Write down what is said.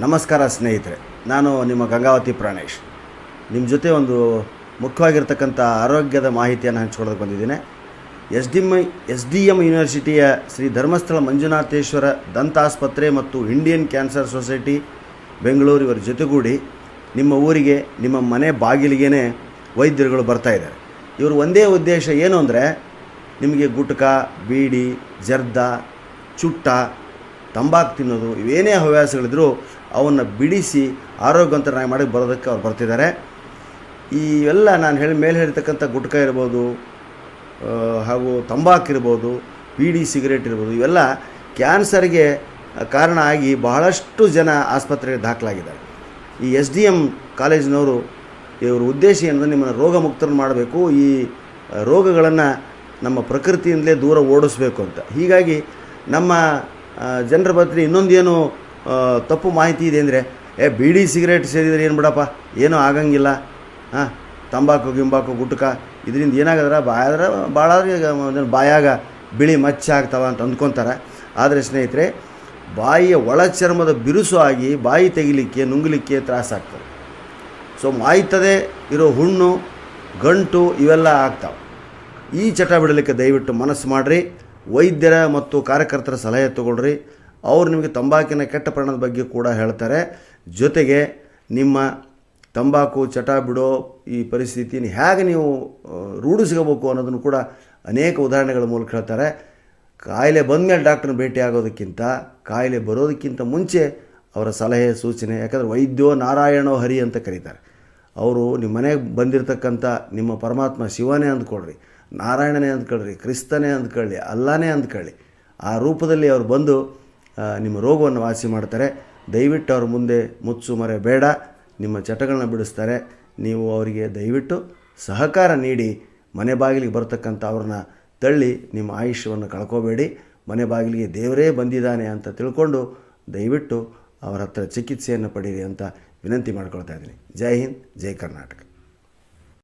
ನಮಸ್ಕಾರ ಸ್ನೇಹಿತರೆ, ನಾನು ನಿಮ್ಮ ಗಂಗಾವತಿ ಪ್ರಾಣೇಶ್. ನಿಮ್ಮ ಜೊತೆ ಒಂದು ಮುಖ್ಯವಾಗಿರ್ತಕ್ಕಂಥ ಆರೋಗ್ಯದ ಮಾಹಿತಿಯನ್ನು ಹಂಚ್ಕೊಳ್ಳೋದಕ್ಕೆ ಬಂದಿದ್ದೀನಿ. ಎಸ್ ಡಿ ಎಮ್ ಯೂನಿವರ್ಸಿಟಿಯ ಶ್ರೀ ಧರ್ಮಸ್ಥಳ ಮಂಜುನಾಥೇಶ್ವರ ದಂತಾಸ್ಪತ್ರೆ ಮತ್ತು ಇಂಡಿಯನ್ ಕ್ಯಾನ್ಸರ್ ಸೊಸೈಟಿ ಬೆಂಗಳೂರು ಇವರ ಜೊತೆಗೂಡಿ ನಿಮ್ಮ ಊರಿಗೆ, ನಿಮ್ಮ ಮನೆ ಬಾಗಿಲಿಗೇ ವೈದ್ಯರುಗಳು ಬರ್ತಾಯಿದ್ದಾರೆ. ಇವರು ಒಂದೇ ಉದ್ದೇಶ ಏನು ಅಂದರೆ, ನಿಮಗೆ ಗುಟ್ಕಾ, ಬೀಡಿ, ಜರ್ದ, ಚುಟ್ಟ, ತಂಬಾಕು ತಿನ್ನೋದು ಇವೇನೇ ಹವ್ಯಾಸಗಳಿದ್ರೂ ಅವನ್ನು ಬಿಡಿಸಿ ಆರೋಗ್ಯವಂತರಾಗಿ ಮಾಡಿ ಬರೋದಕ್ಕೆ ಅವ್ರು ಬರ್ತಿದ್ದಾರೆ. ಇವೆಲ್ಲ ನಾನು ಮೇಲೆ ಹೇಳಿರ್ತಕ್ಕಂಥ ಗುಟ್ಕಾ ಇರ್ಬೋದು, ಹಾಗೂ ತಂಬಾಕು ಇರ್ಬೋದು, ಬೀಡಿ, ಸಿಗರೇಟ್ ಇರ್ಬೋದು, ಇವೆಲ್ಲ ಕ್ಯಾನ್ಸರ್ಗೆ ಕಾರಣ ಆಗಿ ಬಹಳಷ್ಟು ಜನ ಆಸ್ಪತ್ರೆಗೆ ದಾಖಲಾಗಿದ್ದಾರೆ. ಈ ಎಸ್ ಡಿ ಎಮ್ ಕಾಲೇಜಿನವರು ಇವ್ರ ಉದ್ದೇಶ ಏನಂದರೆ, ನಿಮ್ಮನ್ನು ರೋಗ ಮುಕ್ತರನ್ನು ಮಾಡಬೇಕು, ಈ ರೋಗಗಳನ್ನು ನಮ್ಮ ಪ್ರಕೃತಿಯಿಂದಲೇ ದೂರ ಓಡಿಸ್ಬೇಕು ಅಂತ. ಹೀಗಾಗಿ ನಮ್ಮ ಜನರ ಬಗ್ಗೆ ಇನ್ನೊಂದೇನು ತಪ್ಪು ಮಾಹಿತಿ ಇದೆ ಅಂದರೆ, ಬೀಡಿ ಸಿಗರೇಟ್ ಸೇರಿದರೆ ಏನು ಬಿಡಪ್ಪ, ಏನೂ ಆಗಂಗಿಲ್ಲ, ತಂಬಾಕು ಗಿಂಬಾಕು ಗುಟ್ಕ ಇದರಿಂದ ಏನಾಗದ್ರೆ ಭಾಳ ಬಾಯಾಗ ಬಿಳಿ ಮಚ್ಚೆ ಆಗ್ತಾವ ಅಂತ ಅಂದ್ಕೊತಾರೆ. ಆದರೆ ಸ್ನೇಹಿತರೆ, ಬಾಯಿಯ ಒಳಚರ್ಮದ ಬಿರುಸು ಆಗಿ ಬಾಯಿ ತೆಗಿಲಿಕ್ಕೆ, ನುಂಗಲಿಕ್ಕೆ ತ್ರಾಸಾಗ್ತದೆ. ಸೊ ಮಾಯ್ತದೆ ಇರೋ ಹುಣ್ಣು, ಗಂಟು ಇವೆಲ್ಲ ಆಗ್ತಾವೆ. ಈ ಚಟ ಬಿಡಲಿಕ್ಕೆ ದಯವಿಟ್ಟು ಮನಸ್ಸು ಮಾಡಿರಿ. ವೈದ್ಯರ ಮತ್ತು ಕಾರ್ಯಕರ್ತರ ಸಲಹೆ ತಗೊಳ್ರಿ. ಅವರು ನಿಮಗೆ ತಂಬಾಕಿನ ಕೆಟ್ಟ ಪರಿಣಾಮದ ಬಗ್ಗೆ ಕೂಡ ಹೇಳ್ತಾರೆ. ಜೊತೆಗೆ ನಿಮ್ಮ ತಂಬಾಕು ಚಟ ಬಿಡೋ ಈ ಪರಿಸ್ಥಿತಿನ ಹೇಗೆ ನೀವು ರೂಢಿಸ್ಕೋಬೇಕು ಅನ್ನೋದನ್ನು ಕೂಡ ಅನೇಕ ಉದಾಹರಣೆಗಳ ಮೂಲಕ ಹೇಳ್ತಾರೆ. ಕಾಯಿಲೆ ಬಂದಮೇಲೆ ಡಾಕ್ಟ್ರನ್ನ ಭೇಟಿ ಆಗೋದಕ್ಕಿಂತ, ಕಾಯಿಲೆ ಬರೋದಕ್ಕಿಂತ ಮುಂಚೆ ಅವರ ಸಲಹೆ ಸೂಚನೆ, ಯಾಕಂದರೆ ವೈದ್ಯೋ ನಾರಾಯಣೋ ಹರಿ ಅಂತ ಕರೀತಾರೆ. ಅವರು ನಿಮ್ಮ ಮನೆಗೆ ಬಂದಿರತಕ್ಕಂಥ ನಿಮ್ಮ ಪರಮಾತ್ಮ ಶಿವನೇ ಅಂದ್ಕೊಳ್ರಿ, ನಾರಾಯಣನೇ ಅಂದ್ಕೊಳ್ರಿ, ಕ್ರಿಸ್ತನೇ ಅಂದ್ಕೊಳ್ಳಿ, ಅಲ್ಲಾನೇ ಅಂದ್ಕೊಳ್ಳಿ. ಆ ರೂಪದಲ್ಲಿ ಅವರು ಬಂದು ನಿಮ್ಮ ರೋಗವನ್ನು ವಾಸಿ ಮಾಡ್ತಾರೆ. ದಯವಿಟ್ಟು ಅವ್ರ ಮುಂದೆ ಮುಚ್ಚು ಮರೆ ಬೇಡ, ನಿಮ್ಮ ಚಟಗಳನ್ನ ಬಿಡಿಸ್ತಾರೆ. ನೀವು ಅವರಿಗೆ ದಯವಿಟ್ಟು ಸಹಕಾರ ನೀಡಿ ಮನೆ ಬಾಗಿಲಿಗೆ ಬರ್ತಕ್ಕಂಥ ಅವ್ರನ್ನ ತಳ್ಳಿ ನಿಮ್ಮ ಆಯುಷ್ಯವನ್ನು ಕಳ್ಕೋಬೇಡಿ. ಮನೆ ಬಾಗಿಲಿಗೆ ದೇವರೇ ಬಂದಿದ್ದಾನೆ ಅಂತ ತಿಳ್ಕೊಂಡು ದಯವಿಟ್ಟು ಅವರ ಹತ್ರ ಚಿಕಿತ್ಸೆಯನ್ನು ಪಡೀರಿ ಅಂತ ವಿನಂತಿ ಮಾಡ್ಕೊಳ್ತಾ ಇದ್ದೀನಿ. ಜೈ ಹಿಂದ್, ಜೈ ಕರ್ನಾಟಕ.